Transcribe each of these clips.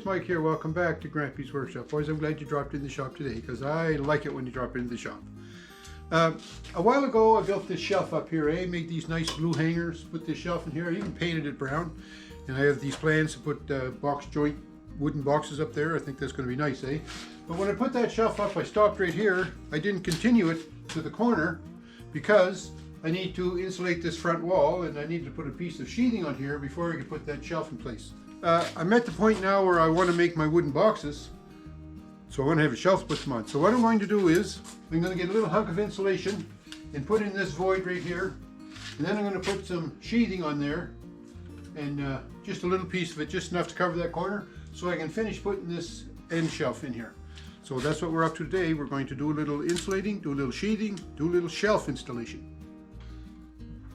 Mike here. Welcome back to Grampie's Workshop. Boys, I'm glad you dropped in the shop today because I like it when you drop into the shop. A while ago I built this shelf up here. I made these nice blue hangers, put this shelf in here. I even painted it brown. And I have these plans to put box joint wooden boxes up there. I think that's going to be nice, eh? But when I put that shelf up, I stopped right here. I didn't continue it to the corner because I need to insulate this front wall and I need to put a piece of sheathing on here before I can put that shelf in place. I'm at the point now where I want to make my wooden boxes, so I want to have a shelf to put them on. So what I'm going to do is I'm going to get a little hunk of insulation and put in this void right here, and then I'm going to put some sheathing on there and just a little piece of it, just enough to cover that corner, so I can finish putting this end shelf in here. So that's what we're up to today. We're going to do a little insulating, do a little sheathing, do a little shelf installation.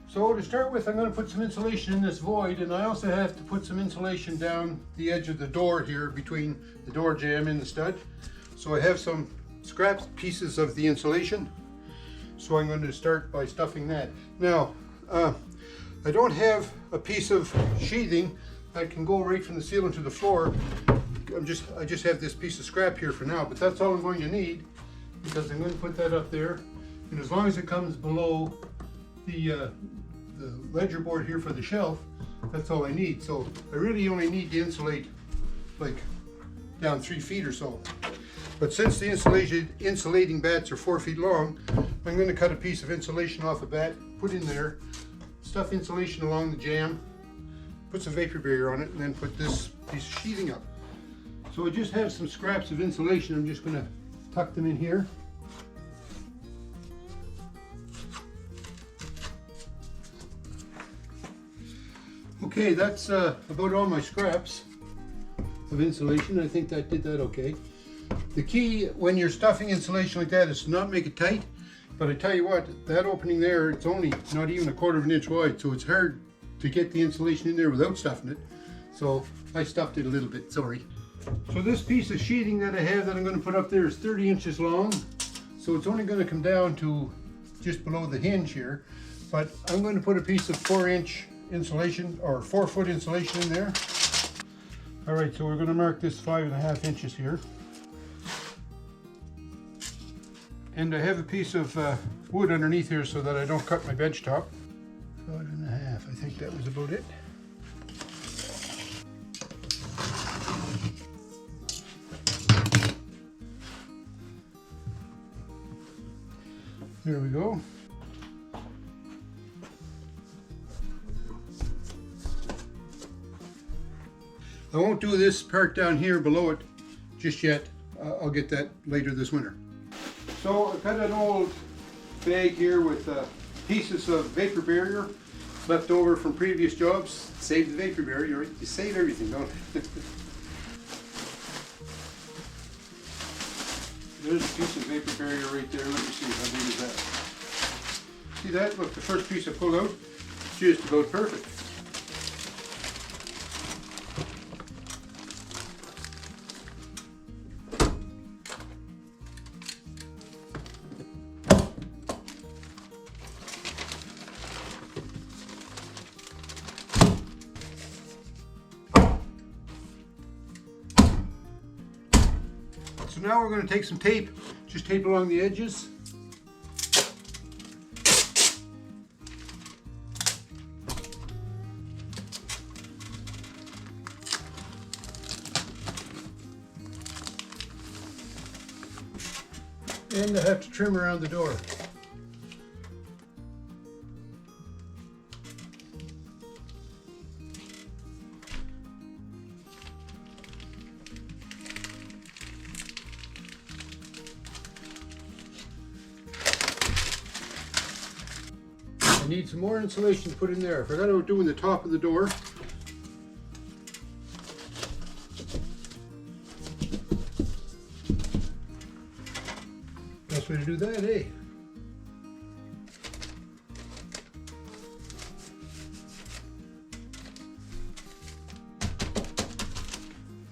So to start with, I'm going to put some insulation in this void, and I also have to put some insulation down the edge of the door here between the door jamb and the stud. So I have some scrap pieces of the insulation. So I'm going to start by stuffing that. Now, I don't have a piece of sheathing that can go right from the ceiling to the floor. I just have this piece of scrap here for now, but that's all I'm going to need because I'm going to put that up there. And as long as it comes below the ledger board here for the shelf, that's all I need. So I really only need to insulate like down 3 feet or so. But since the insulating bats are 4 feet long, I'm going to cut a piece of insulation off a bat, put in there, stuff insulation along the jamb, put some vapor barrier on it, and then put this piece of sheathing up. So I just have some scraps of insulation. I'm just going to tuck them in here. Okay, that's about all my scraps of insulation. I think that did that okay. The key when you're stuffing insulation like that is to not make it tight, but I tell you what, that opening there, it's only not even 1/4 of an inch wide, so it's hard to get the insulation in there without stuffing it. So I stuffed it a little bit, sorry. So this piece of sheathing that I have that I'm going to put up there is 30 inches long, so it's only going to come down to just below the hinge here, but I'm going to put a piece of 4-inch insulation or 4-foot insulation in there. All right, so we're going to mark this 5.5 inches here. And I have a piece of wood underneath here so that I don't cut my bench top. 5.5, I think that was about it. There we go. I won't do this part down here below it just yet. I'll get that later this winter. So I cut an old bag here with pieces of vapor barrier left over from previous jobs. Save the vapor barrier. You save everything, don't you? There's a piece of vapor barrier right there. Let me see, how big is that? See that? Look, the first piece I pulled out, just about perfect. So now we're going to take some tape, just tape along the edges. And I have to trim around the door. I need some more insulation to put in there. I forgot about doing the top of the door. Best way to do that, eh?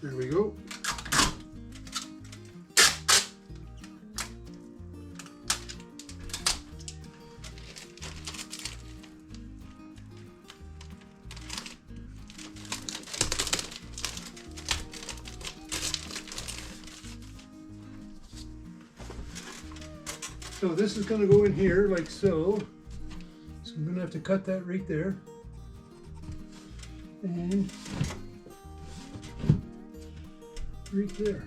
There we go. So this is going to go in here like so. So I'm going to have to cut that right there. And right there.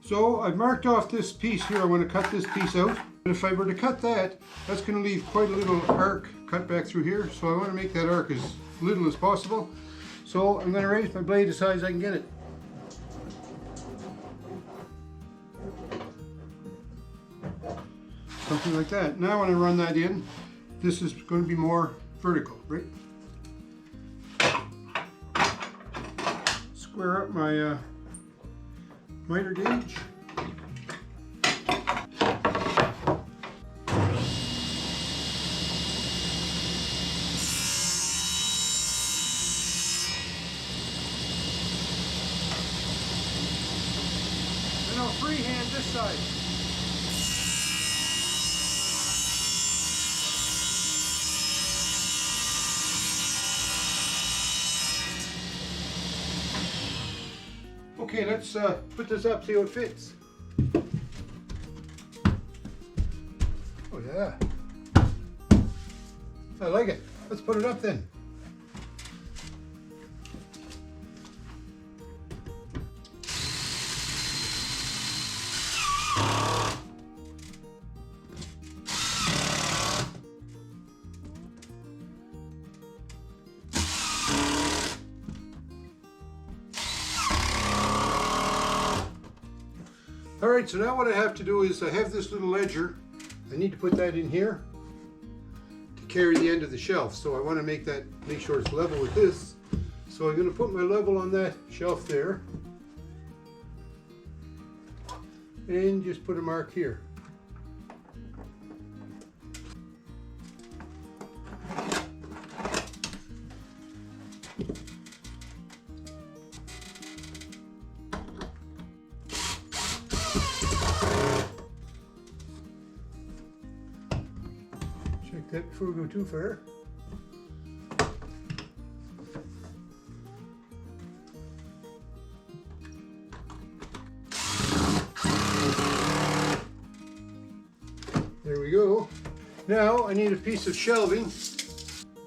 So I've marked off this piece here. I want to cut this piece out. And if I were to cut that, that's going to leave quite a little arc cut back through here. So I want to make that arc as little as possible. So I'm going to raise my blade as high as I can get it. Something like that. Now when I run that in, this is going to be more vertical, right? Square up my miter gauge. And I'll freehand this side. Okay, let's put this up, see how it fits. Oh yeah. I like it. Let's put it up then. Alright, so now what I have to do is I have this little ledger. I need to put that in here to carry the end of the shelf. So I want to make sure it's level with this. So I'm going to put my level on that shelf there. And just put a mark here. Check that before we go too far. There we go. Now I need a piece of shelving.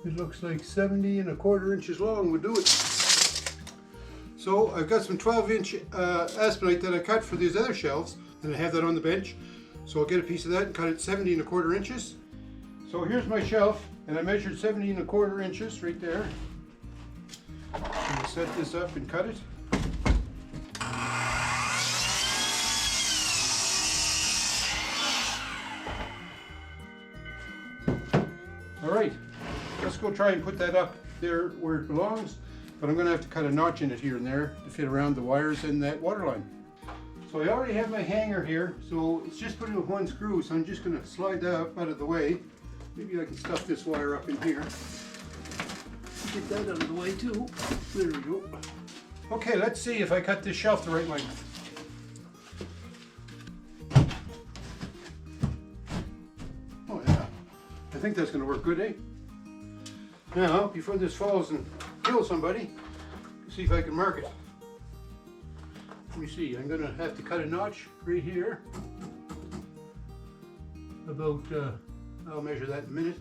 It looks like 70 1/4 inches long would do it. So I've got some 12-inch aspenite that I cut for these other shelves, and I have that on the bench. So I'll get a piece of that and cut it 70 1/4 inches. So here's my shelf, and I measured 70 1/4 inches right there. I'm going to set this up and cut it. Alright, let's go try and put that up there where it belongs, but I'm going to have to cut a notch in it here and there to fit around the wires and that water line. So I already have my hanger here, so it's just put in with one screw, so I'm just going to slide that up out of the way. Maybe I can stuff this wire up in here. Get that out of the way too. There we go. Okay, let's see if I cut this shelf the right length. Oh yeah, I think that's going to work good, eh? Now, before this falls and kills somebody, let's see if I can mark it. Let me see, I'm going to have to cut a notch right here. About, I'll measure that in a minute.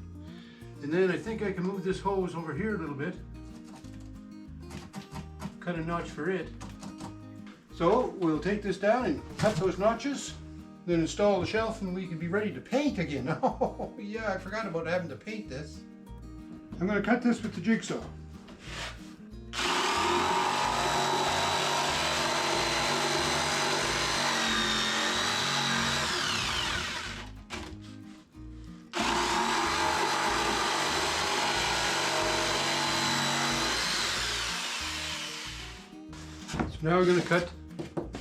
And then I think I can move this hose over here a little bit. Cut a notch for it. So we'll take this down and cut those notches, then install the shelf, and we can be ready to paint again. Oh yeah, I forgot about having to paint this. I'm going to cut this with the jigsaw. So now we're going to cut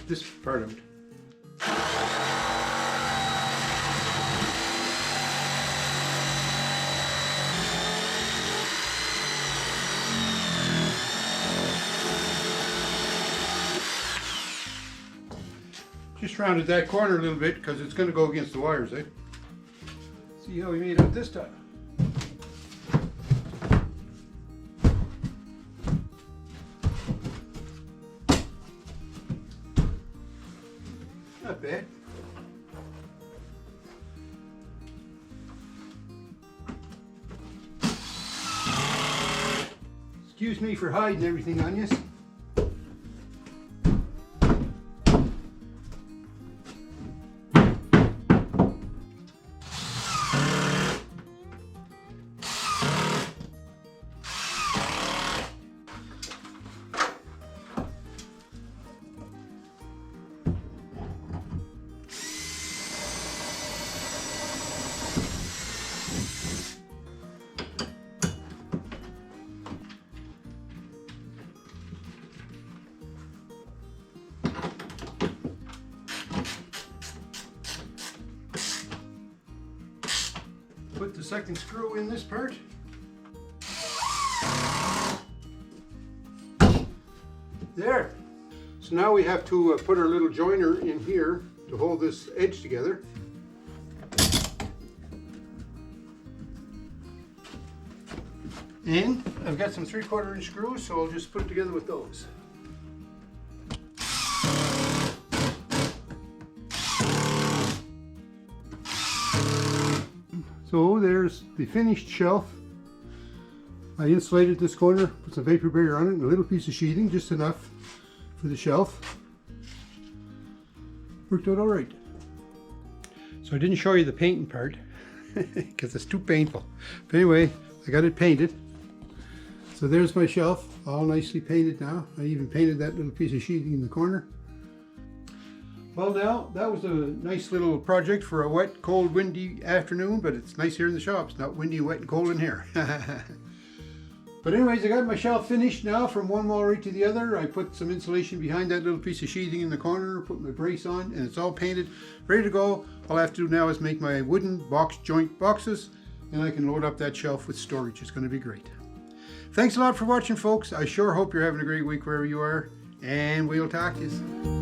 this part out. Just rounded that corner a little bit because it's going to go against the wires, eh? See how we made it this time. Not bad. excuse me for hiding everything on you. Put the second screw in this part. There. So now we have to put our little joiner in here to hold this edge together. And I've got some 3/4 inch screws, so I'll just put it together with those. So there's the finished shelf. I insulated this corner, put some vapor barrier on it, and a little piece of sheathing, just enough for the shelf. Worked out all right. So I didn't show you the painting part because it's too painful. But anyway, I got it painted. So there's my shelf, all nicely painted now. I even painted that little piece of sheathing in the corner. Well, now that was a nice little project for a wet, cold, windy afternoon, but it's nice here in the shop. It's not windy, wet, and cold in here. But anyways, I got my shelf finished now from one wall right to the other. I put some insulation behind that little piece of sheathing in the corner, put my brace on, and it's all painted, ready to go. All I have to do now is make my wooden box joint boxes, and I can load up that shelf with storage. It's going to be great. Thanks a lot for watching, folks. I sure hope you're having a great week wherever you are, and we'll talk to you soon.